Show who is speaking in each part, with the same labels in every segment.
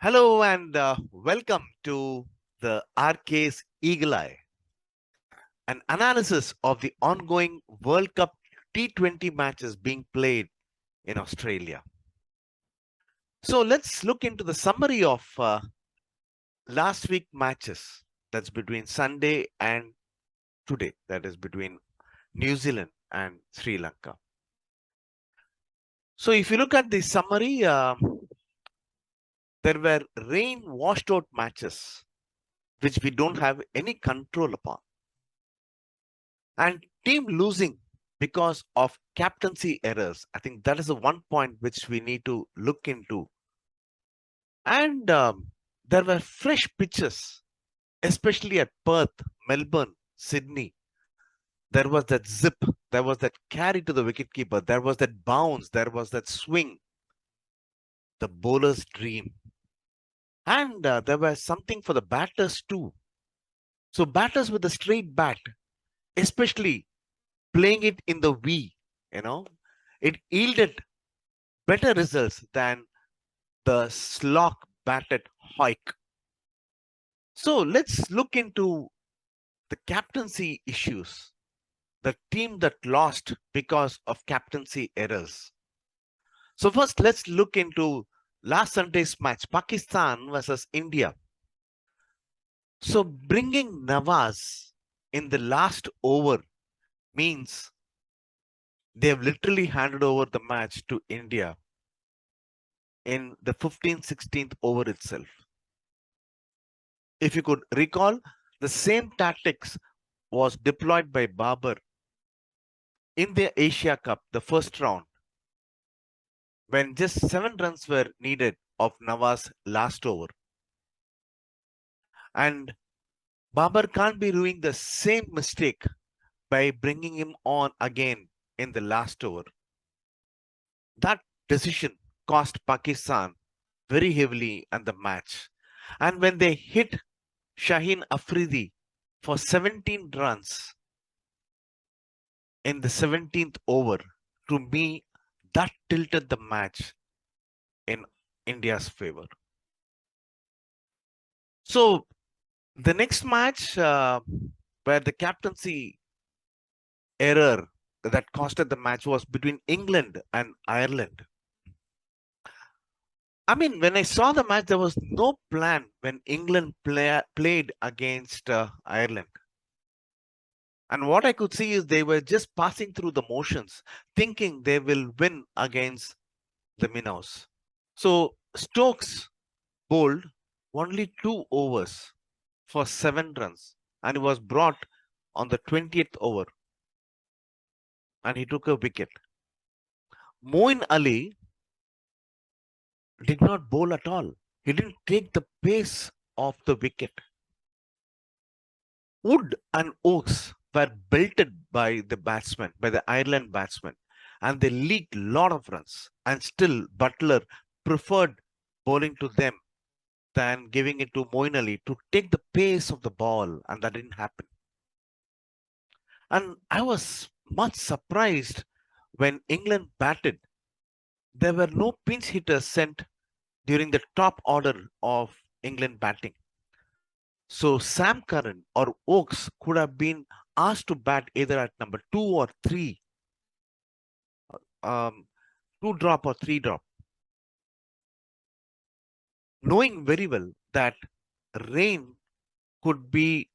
Speaker 1: Hello and welcome to the RKs Eagle Eye, an analysis of the ongoing World Cup T20 matches being played in Australia. So let's look into the summary of last week matches. That's between Sunday and today. That is between New Zealand and Sri Lanka. So if you look at the summary, there were rain washed out matches which we don't have any control upon. And team losing because of captaincy errors. I think that is the one point which we need to look into. And there were fresh pitches, especially at Perth, Melbourne, Sydney. There was that zip, there was that carry to the wicketkeeper, there was that bounce, there was that swing, the bowler's dream. And there was something for the batters too. So batters with a straight bat, especially playing it in the V, it yielded better results than the slog batted Hoik. So let's look into the captaincy issues, the team that lost because of captaincy errors. So first, let's look into last Sunday's match, Pakistan versus India. So bringing Nawaz in the last over means they have literally handed over the match to India in the 15th, 16th over itself. If you could recall, the same tactics was deployed by Babar in the Asia Cup, the first round, when just 7 runs were needed of Nawaz last over. And Babar can't be doing the same mistake by bringing him on again in the last over. That decision cost Pakistan very heavily in the match. And when they hit Shaheen Afridi for 17 runs in the 17th over, to me, that tilted the match in India's favor. So the next match where the captaincy error that costed the match was between England and Ireland. I mean, when I saw the match, there was no plan when England played against Ireland. And what I could see is they were just passing through the motions, thinking they will win against the Minnows. So Stokes bowled only 2 overs for 7 runs, and he was brought on the 20th over, and he took a wicket. Moin Ali did not bowl at all. He didn't take the pace of the wicket. Wood and Oakes were belted by the batsmen, by the Ireland batsmen, and they leaked a lot of runs. And still, Butler preferred bowling to them than giving it to Moin Ali to take the pace of the ball, and that didn't happen. And I was much surprised when England batted. There were no pinch hitters sent during the top order of England batting. So Sam Curran or Oakes could have been asked to bat either at number 2 or 3, 2 drop or 3 drop, knowing very well that rain could be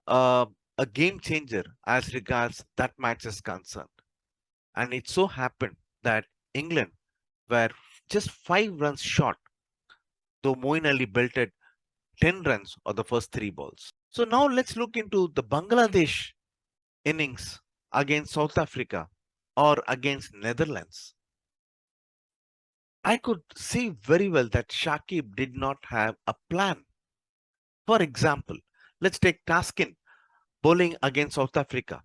Speaker 1: a game changer as regards that match is concerned. And it so happened that England were just 5 runs short, though Moin Ali belted 10 runs on the first 3 balls. So now let's look into the Bangladesh innings against South Africa or against Netherlands. I could see very well that Shakib did not have a plan. For example, let's take Taskin bowling against South Africa.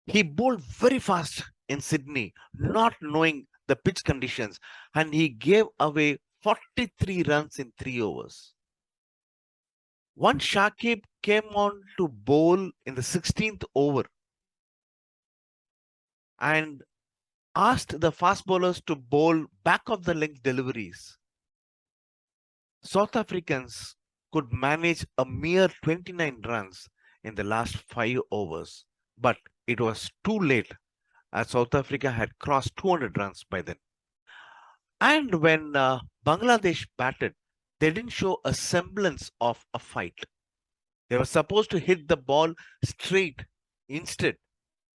Speaker 1: He bowled very fast in Sydney, not knowing the pitch conditions, and he gave away 43 runs in 3 overs. Once Shakib came on to bowl in the 16th over and asked the fast bowlers to bowl back of the length deliveries, South Africans could manage a mere 29 runs in the last 5 overs, but it was too late as South Africa had crossed 200 runs by then. And when Bangladesh batted, they didn't show a semblance of a fight. They were supposed to hit the ball straight. Instead,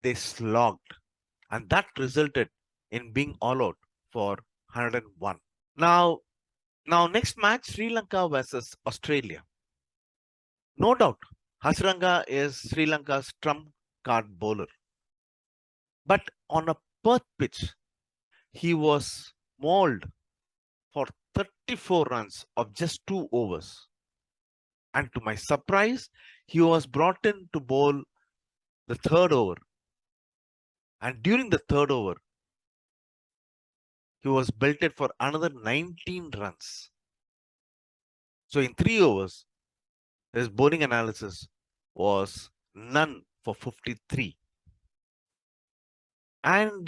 Speaker 1: they slogged, and that resulted in being all out for 101. Now, next match, Sri Lanka versus Australia. No doubt, Hasranga is Sri Lanka's trump card bowler. But on a Perth pitch, he was mauled for 34 runs of just 2 overs. And to my surprise, he was brought in to bowl the third over. And during the third over, he was belted for another 19 runs. So in 3 overs, his bowling analysis was none for 53. And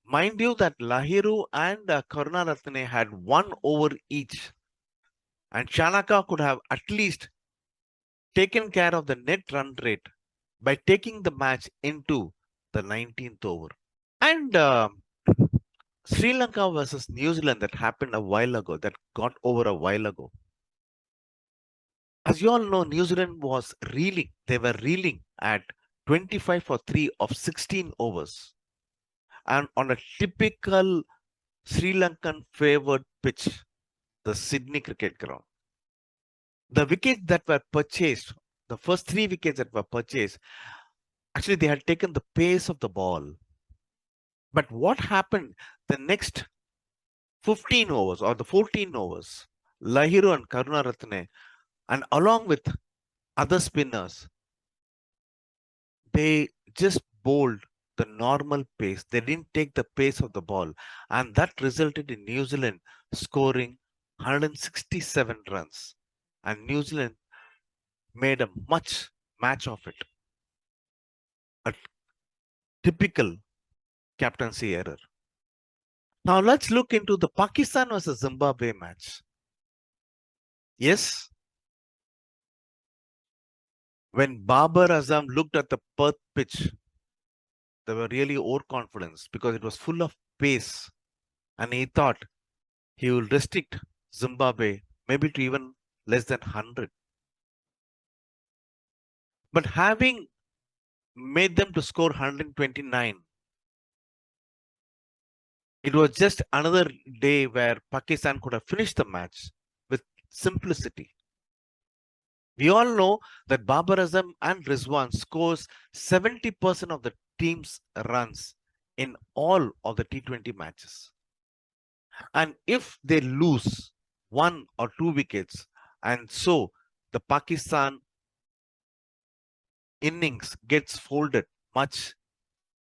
Speaker 1: mind you that Lahiru and Karunaratne had 1 over each. And Chanaka could have at least taken care of the net run rate by taking the match into the 19th over. And Sri Lanka versus New Zealand that happened a while ago, that got over a while ago. As you all know, New Zealand was reeling. They were reeling at 25 for 3 of 16 overs. And on a typical Sri Lankan favored pitch, the Sydney Cricket Ground, the wickets that were purchased, the first 3 wickets that were purchased, actually they had taken the pace of the ball. But what happened the next 15 overs or the 14 overs, Lahiru and Karunaratne, and along with other spinners, they just bowled the normal pace. They didn't take the pace of the ball. And that resulted in New Zealand scoring 167 runs. And New Zealand made a match of it. A typical captaincy error. Now let's look into the Pakistan versus Zimbabwe match. Yes, when Babar Azam looked at the Perth pitch, they were really overconfident because it was full of pace. And he thought he will restrict Zimbabwe maybe to even less than 100. But having made them to score 129, it was just another day where Pakistan could have finished the match with simplicity. We all know that Babar Azam and Rizwan scores 70% of the team's runs in all of the T20 matches. And if they lose 1 or 2 wickets, and so the Pakistan innings gets folded much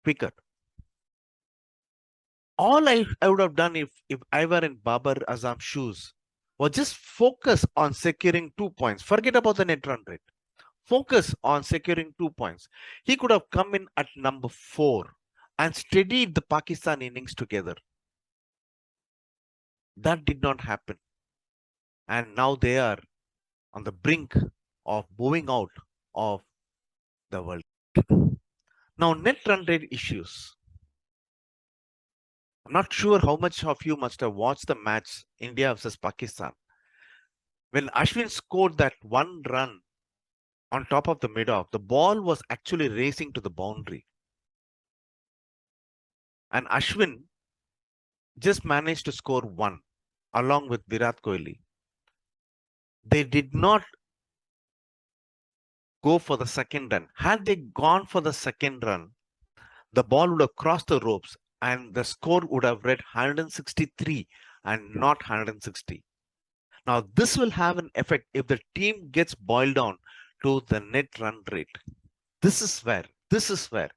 Speaker 1: quicker. All I would have done if I were in Babar Azam's shoes was just focus on securing 2 points. Forget about the net run rate. Focus on securing 2 points. He could have come in at number 4 and steadied the Pakistan innings together. That did not happen. And now they are on the brink of bowing out of the world. Now, net run rate issues. I'm not sure how much of you must have watched the match India versus Pakistan. When Ashwin scored that 1 run on top of the mid-off, the ball was actually racing to the boundary. And Ashwin just managed to score 1 along with Virat Kohli. They did not go for the second run. Had they gone for the second run, the ball would have crossed the ropes and the score would have read 163 and not 160. Now, this will have an effect if the team gets boiled down to the net run rate. This is where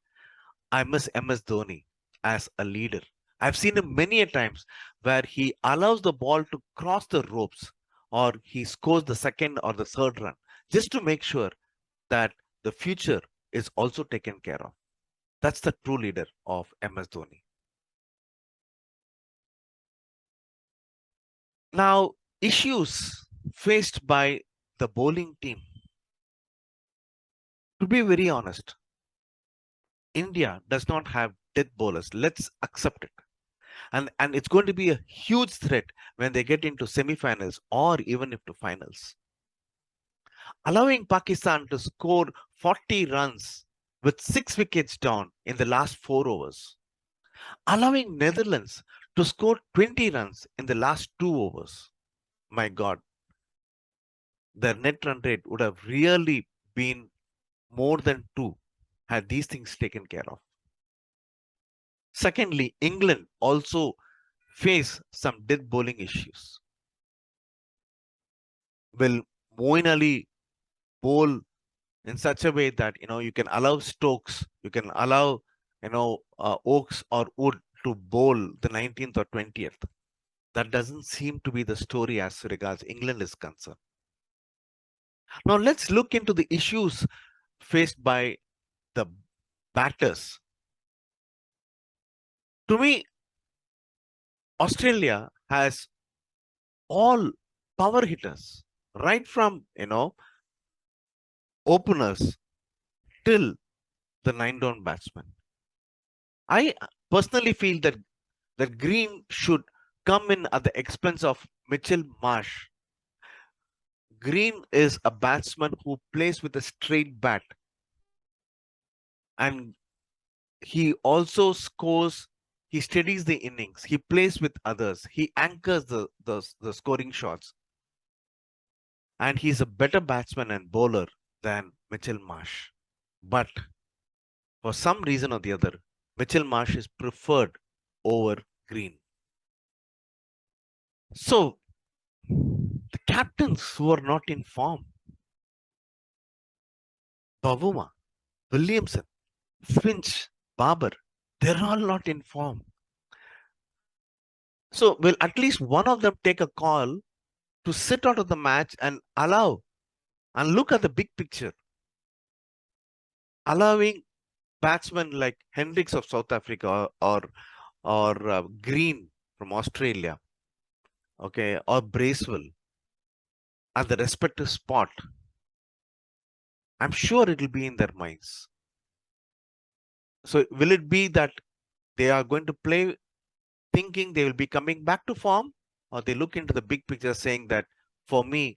Speaker 1: I miss MS Dhoni as a leader. I've seen him many a times where he allows the ball to cross the ropes or he scores the second or the third run just to make sure that the future is also taken care of. That's the true leader of MS Dhoni. Now, issues faced by the bowling team. To be very honest, India does not have death bowlers. Let's accept it. And it's going to be a huge threat when they get into semi-finals or even into finals. Allowing Pakistan to score 40 runs with 6 wickets down in the last 4 overs. Allowing Netherlands to score 20 runs in the last 2 overs. My God, their net run rate would have really been more than 2 had these things taken care of. Secondly, England also face some death bowling issues. Will Moeen Ali bowl in such a way that you can allow Stokes, you can allow Oakes or Wood to bowl the 19th or 20th? That doesn't seem to be the story as regards England is concerned. Now let's look into the issues faced by the batters. To me, Australia has all power hitters, right from openers till the 9 down batsman. I personally feel that Green should come in at the expense of Mitchell Marsh. Green is a batsman who plays with a straight bat, and he also scores. He steadies the innings. He plays with others. He anchors the scoring shots. And he's a better batsman and bowler than Mitchell Marsh. But for some reason or the other, Mitchell Marsh is preferred over Green. So, the captains who are not in form, Bavuma, Williamson, Finch, Barber, they're all not in form. So, will at least one of them take a call to sit out of the match and allow and look at the big picture, allowing batsmen like Hendricks of South Africa or Green from Australia, okay, or Bracewell at the respective spot. I'm sure it will be in their minds. So will it be that they are going to play thinking they will be coming back to form, or they look into the big picture saying that for me,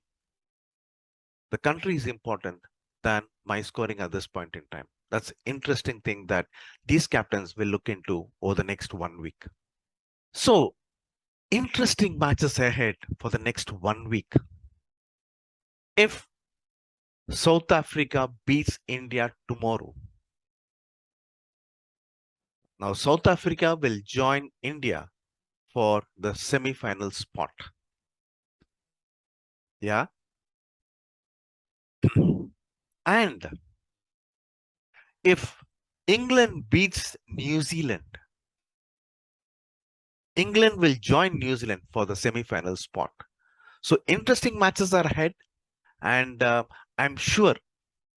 Speaker 1: the country is important than my scoring at this point in time? That's interesting thing that these captains will look into over the next 1 week. So interesting matches ahead for the next 1 week. If South Africa beats India tomorrow, now South Africa will join India for the semi-final spot. Yeah. And if England beats New Zealand, England will join New Zealand for the semi-final spot. So interesting matches are ahead, and I'm sure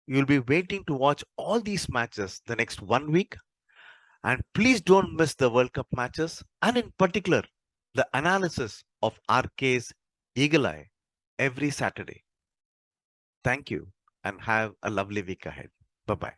Speaker 1: you'll be waiting to watch all these matches the next 1 week. And please don't miss the World Cup matches, and in particular, the analysis of RKs Eagle Eye every Saturday. Thank you and have a lovely week ahead. Bye-bye.